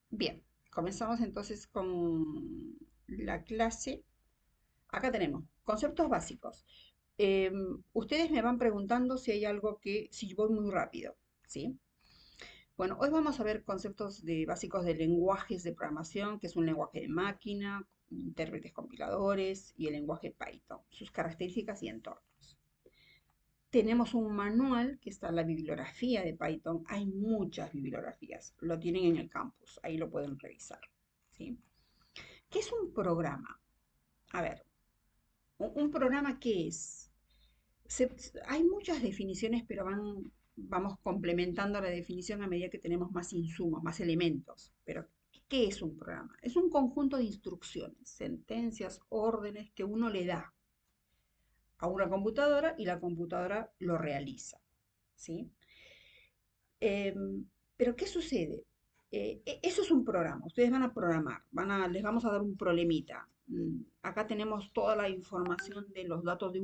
Bien, comenzamos entonces con la clase. Acá tenemos conceptos básicos. Ustedes me van preguntando si hay algo si voy muy rápido, ¿sí? Bueno, hoy vamos a ver conceptos básicos de lenguajes de programación, que es un lenguaje de máquina, intérpretes compiladores y el lenguaje Python, sus características y entornos. Tenemos un manual que está en la bibliografía de Python. Hay muchas bibliografías, lo tienen en el campus, ahí lo pueden revisar, ¿sí? ¿Qué es un programa? A ver, ¿un programa qué es? Hay muchas definiciones, pero vamos complementando la definición a medida que tenemos más insumos, más elementos. Pero, ¿qué es un programa? Es un conjunto de instrucciones, sentencias, órdenes que uno le da a una computadora y la computadora lo realiza, ¿sí? Pero, ¿qué sucede? Eso es un programa. Ustedes van a programar, les vamos a dar un problemita. Acá tenemos toda la información de los datos de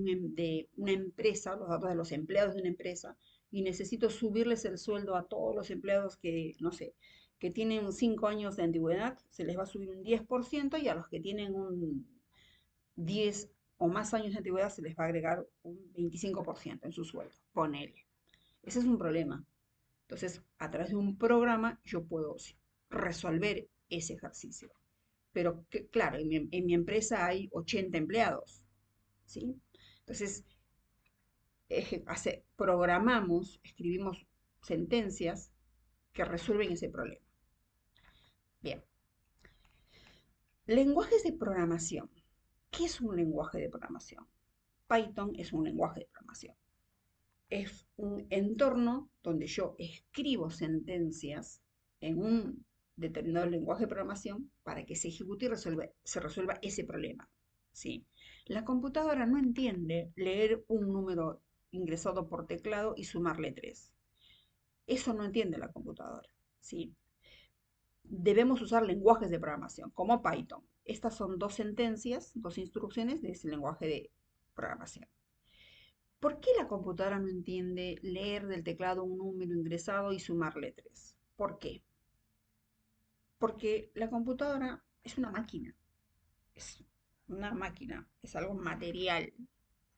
una empresa, los datos de los empleados de una empresa, y necesito subirles el sueldo a todos los empleados que, no sé, que tienen 5 años de antigüedad, se les va a subir un 10%, y a los que tienen un 10 o más años de antigüedad se les va a agregar un 25% en su sueldo. Ponele. Ese es un problema. Entonces, a través de un programa yo puedo resolver ese ejercicio. Pero claro, en mi empresa hay 80 empleados, ¿sí? Entonces, programamos, escribimos sentencias que resuelven ese problema. Bien, lenguajes de programación. ¿Qué es un lenguaje de programación? Python es un lenguaje de programación. Es un entorno donde yo escribo sentencias en un determinado lenguaje de programación para que se ejecute y se resuelva ese problema, ¿sí? La computadora no entiende leer un número ingresado por teclado y sumarle 3. Eso no entiende la computadora, ¿sí? Debemos usar lenguajes de programación, como Python. Estas son dos sentencias, dos instrucciones de ese lenguaje de programación. ¿Por qué la computadora no entiende leer del teclado un número ingresado y sumarle 3? ¿Por qué? Porque la computadora es una máquina, es algo material,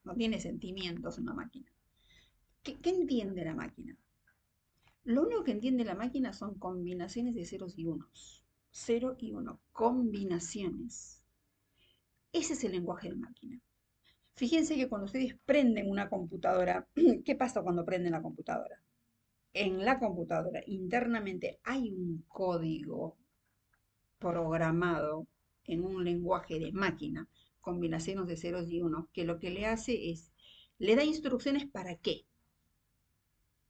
no tiene sentimientos una máquina. ¿Qué entiende la máquina? Lo único que entiende la máquina son combinaciones de ceros y unos. Cero y uno, combinaciones. Ese es el lenguaje de máquina. Fíjense que cuando ustedes prenden una computadora, ¿qué pasa cuando prenden la computadora? En la computadora internamente hay un código programado en un lenguaje de máquina, combinaciones de ceros y unos, que lo que le hace es, le da instrucciones para qué.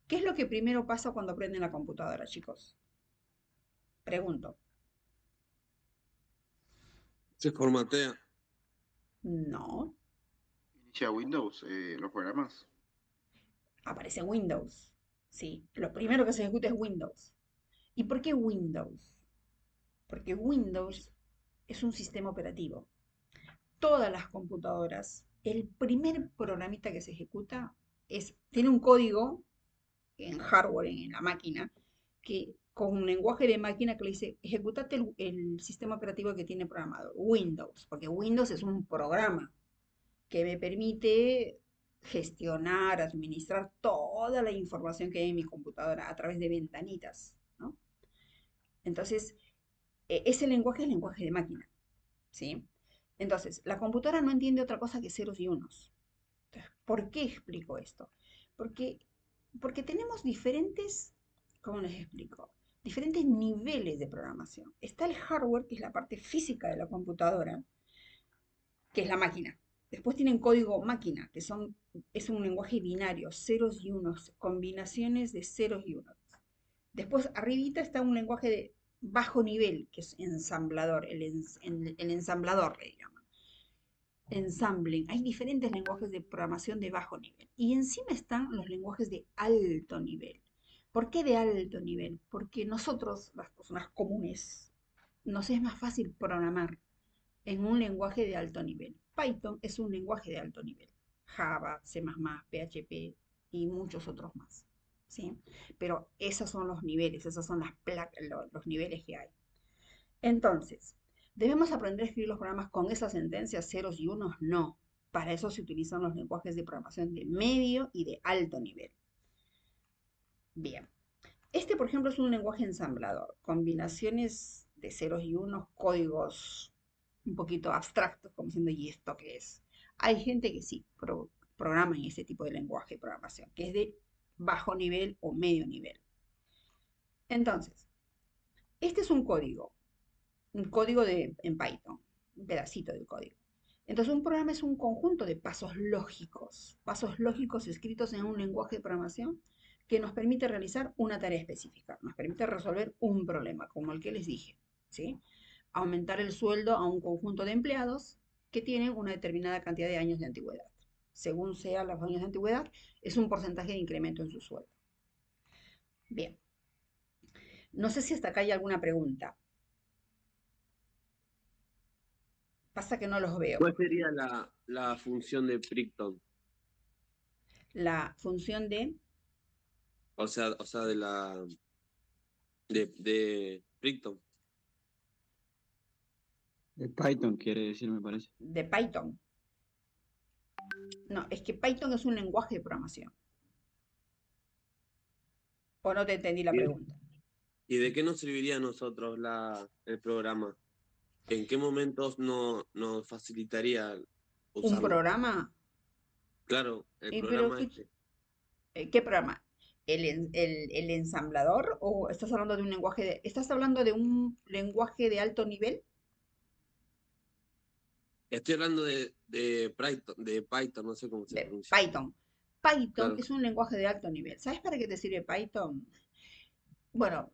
¿Qué es lo que primero pasa cuando prenden la computadora, chicos? Pregunto. Se formatea. No, Inicia Windows, los programas. aparece Windows. Sí, lo primero que se ejecuta es Windows. ¿Y por qué Windows? Porque Windows es un sistema operativo. Todas las computadoras, el primer programita que se ejecuta tiene un código en hardware, en la máquina, que con un lenguaje de máquina que le dice, ejecutate el sistema operativo que tiene programado, Windows, porque Windows es un programa que me permite gestionar, administrar toda la información que hay en mi computadora a través de ventanitas, ¿no? Entonces, ese lenguaje es lenguaje de máquina, ¿sí? Entonces, la computadora no entiende otra cosa que ceros y unos. Entonces, ¿por qué explico esto? Porque, porque tenemos diferentes, ¿cómo les explico? Diferentes niveles de programación. Está el hardware, que es la parte física de la computadora, que es la máquina. Después tienen código máquina, es un lenguaje binario, ceros y unos, combinaciones de ceros y unos. Después, arribita está un lenguaje de bajo nivel, que es ensamblador, el ensamblador le llaman. Ensambling. Hay diferentes lenguajes de programación de bajo nivel. Y encima están los lenguajes de alto nivel. ¿Por qué de alto nivel? Porque nosotros, las personas comunes, nos es más fácil programar en un lenguaje de alto nivel. Python es un lenguaje de alto nivel. Java, C++, PHP y muchos otros más. ¿Sí? Pero esos son los niveles, esos son los niveles que hay. Entonces, ¿debemos aprender a escribir los programas con esas sentencias ceros y unos? No. Para eso se utilizan los lenguajes de programación de medio y de alto nivel. Bien. Este, por ejemplo, es un lenguaje ensamblador, combinaciones de ceros y unos, códigos un poquito abstractos, como diciendo, ¿y esto qué es? Hay gente que sí programa en ese tipo de lenguaje de programación, que es de bajo nivel o medio nivel. Entonces, este es un código en Python, un pedacito del código. Entonces, un programa es un conjunto de pasos lógicos escritos en un lenguaje de programación que nos permite realizar una tarea específica, nos permite resolver un problema, como el que les dije, ¿sí? Aumentar el sueldo a un conjunto de empleados que tienen una determinada cantidad de años de antigüedad. Según sean los años de antigüedad, es un porcentaje de incremento en su sueldo. Bien, no sé si hasta acá hay alguna pregunta. Pasa que no los veo. ¿Cuál sería la función de Python? La función de O sea, de Python. De Python quiere decir, me parece. Python. No, es que Python es un lenguaje de programación. O no te entendí la ¿Y pregunta. y de qué nos serviría a nosotros el programa? ¿En qué momentos nos facilitaría ¿Un usarlo? programa? Claro, el Pero programa este. ¿qué programa? ¿El ensamblador? ¿O estás hablando de un lenguaje estás hablando de un lenguaje de alto nivel? Estoy hablando de Python, no sé cómo se De pronuncia. Python. Python Claro. es un lenguaje de alto nivel. ¿Sabes para qué te sirve Python? Bueno,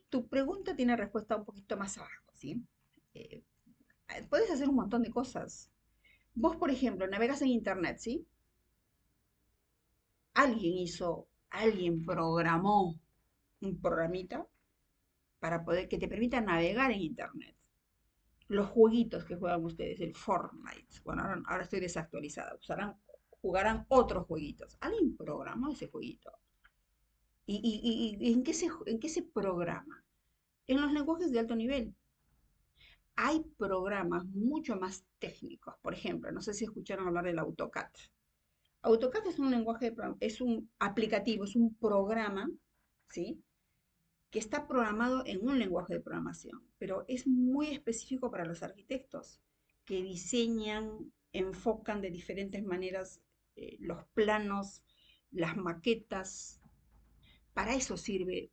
tu pregunta tiene respuesta un poquito más abajo, ¿sí? Eh, Puedes hacer un montón de cosas. Vos, por ejemplo, navegas en Internet, ¿sí? Alguien programó un programita para poder que te permita navegar en Internet. Los jueguitos que juegan ustedes, el Fortnite, bueno, ahora estoy desactualizada, jugarán otros jueguitos. Alguien programó ese jueguito. ¿Y en qué se programa? En los lenguajes de alto nivel. Hay programas mucho más técnicos. Por ejemplo, no sé si escucharon hablar del AutoCAD. AutoCAD es un es un aplicativo, es un programa, ¿sí? Que está programado en un lenguaje de programación, pero es muy específico para los arquitectos que diseñan, enfocan de diferentes maneras los planos, las maquetas. Para eso sirve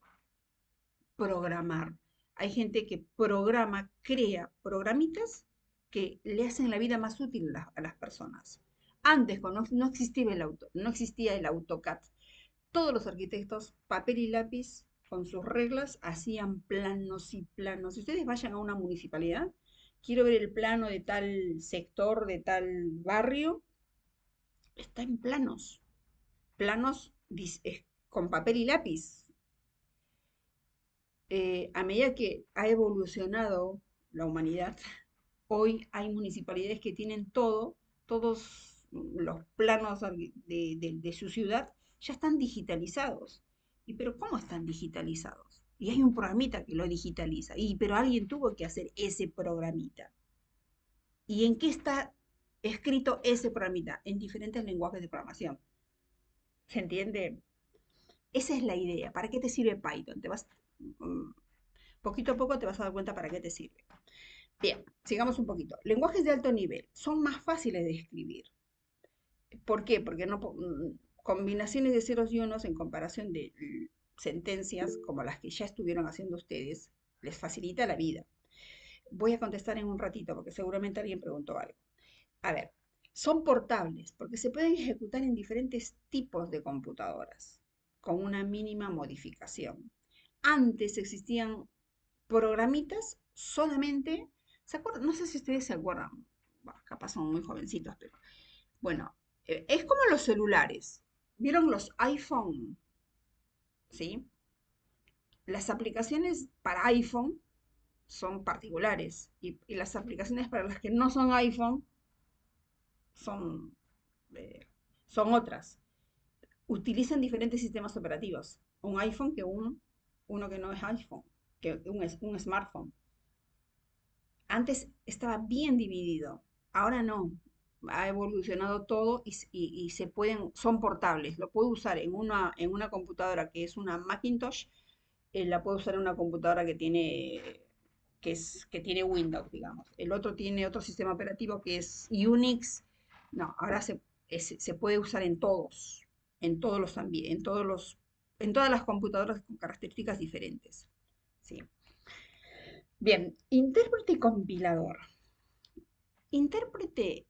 programar. Hay gente que crea programitas que le hacen la vida más útil a las personas. Antes, cuando no existía el AutoCAD, todos los arquitectos, papel y lápiz, con sus reglas, hacían planos y planos. Si ustedes vayan a una municipalidad, quiero ver el plano de tal sector, de tal barrio, está en planos con papel y lápiz. A medida que ha evolucionado la humanidad, hoy hay municipalidades que tienen todos los planos de su ciudad ya están digitalizados. Pero ¿cómo están digitalizados? Y hay un programita que lo digitaliza. Pero alguien tuvo que hacer ese programita. ¿Y en qué está escrito ese programita? En diferentes lenguajes de programación. ¿Se entiende? Esa es la idea. ¿Para qué te sirve Python? Poquito a poco te vas a dar cuenta para qué te sirve. Bien, sigamos un poquito. Lenguajes de alto nivel son más fáciles de escribir. ¿Por qué? Porque combinaciones de ceros y unos en comparación de sentencias como las que ya estuvieron haciendo ustedes, les facilita la vida. Voy a contestar en un ratito porque seguramente alguien preguntó algo. A ver, son portables porque se pueden ejecutar en diferentes tipos de computadoras con una mínima modificación. Antes existían programitas solamente, ¿se acuerdan? No sé si ustedes se acuerdan, bueno, capaz son muy jovencitos, pero bueno, es como los celulares. ¿Vieron los iPhone? ¿Sí? Las aplicaciones para iPhone son particulares y las aplicaciones para las que no son iPhone son, eh, son otras. Utilizan diferentes sistemas operativos. Un iPhone uno que no es iPhone, que un smartphone. Antes estaba bien dividido, ahora no. Ha evolucionado todo y se pueden, son portables. Lo puedo usar en una computadora que es una Macintosh, la puedo usar en una computadora que tiene Windows, digamos. El otro tiene otro sistema operativo que es Unix. No, ahora se puede usar en todos los ambientes, en todas las computadoras con características diferentes. ¿Sí? Bien, intérprete y compilador. Intérprete,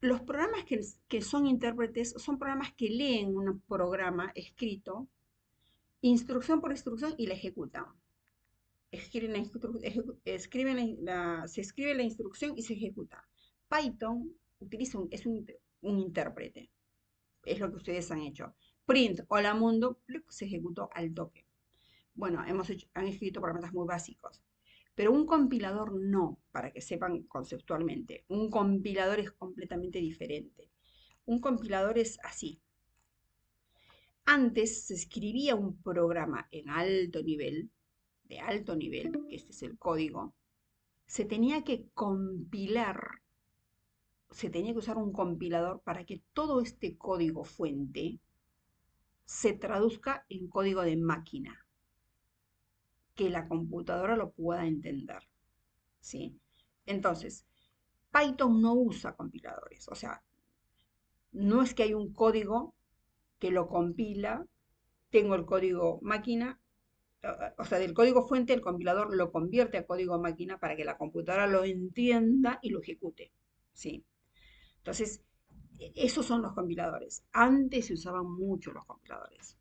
los programas que son intérpretes son programas que leen un programa escrito, instrucción por instrucción, y la ejecutan. Se escribe la instrucción y se ejecuta. Python utiliza un intérprete, es lo que ustedes han hecho. Print, hola mundo, se ejecutó al toque. Bueno, han escrito programas muy básicos. Pero un compilador no, para que sepan conceptualmente. Un compilador es completamente diferente. Un compilador es así. Antes se escribía un programa en alto nivel, de alto nivel, que este es el código, se tenía que compilar, se tenía que usar un compilador para que todo este código fuente se traduzca en código de máquina, que la computadora lo pueda entender. ¿Sí? Entonces, Python no usa compiladores, o sea, no es que hay un código que lo compila, tengo el código máquina, o sea, del código fuente el compilador lo convierte a código máquina para que la computadora lo entienda y lo ejecute, ¿sí? Entonces, esos son los compiladores. Antes se usaban mucho los compiladores,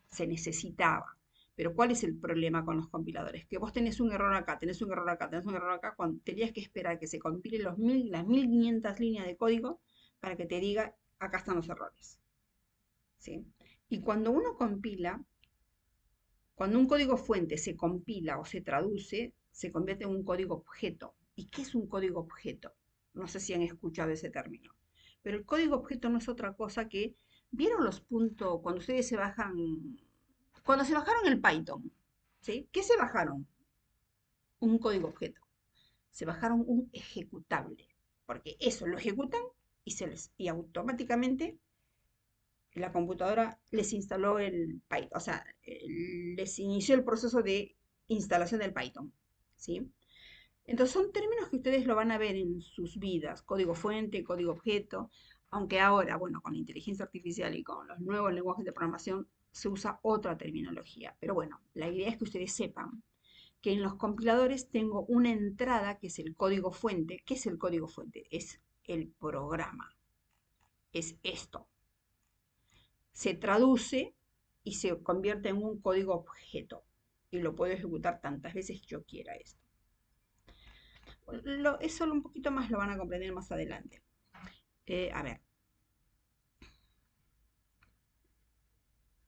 se necesitaba. Pero ¿cuál es el problema con los compiladores? Que vos tenés un error acá, tenés un error acá, tenés un error acá, cuando tenías que esperar que se compilen las 1500 líneas de código para que te diga, acá están los errores. ¿Sí? Y cuando uno compila, cuando un código fuente se compila o se traduce, se convierte en un código objeto. ¿Y qué es un código objeto? No sé si han escuchado ese término. Pero el código objeto no es otra cosa que, ¿vieron los puntos cuando ustedes se bajan, cuando se bajaron el Python? ¿Sí? ¿Qué se bajaron? Un código objeto. Se bajaron un ejecutable, porque eso lo ejecutan y automáticamente la computadora les instaló el Python, o sea, les inició el proceso de instalación del Python, ¿sí? Entonces son términos que ustedes lo van a ver en sus vidas, código fuente, código objeto, aunque ahora, bueno, con la inteligencia artificial y con los nuevos lenguajes de programación se usa otra terminología. Pero bueno, la idea es que ustedes sepan que en los compiladores tengo una entrada que es el código fuente. ¿Qué es el código fuente? Es el programa, es esto. Se traduce y se convierte en un código objeto y lo puedo ejecutar tantas veces que yo quiera esto. Eso un poquito más lo van a comprender más adelante. A ver,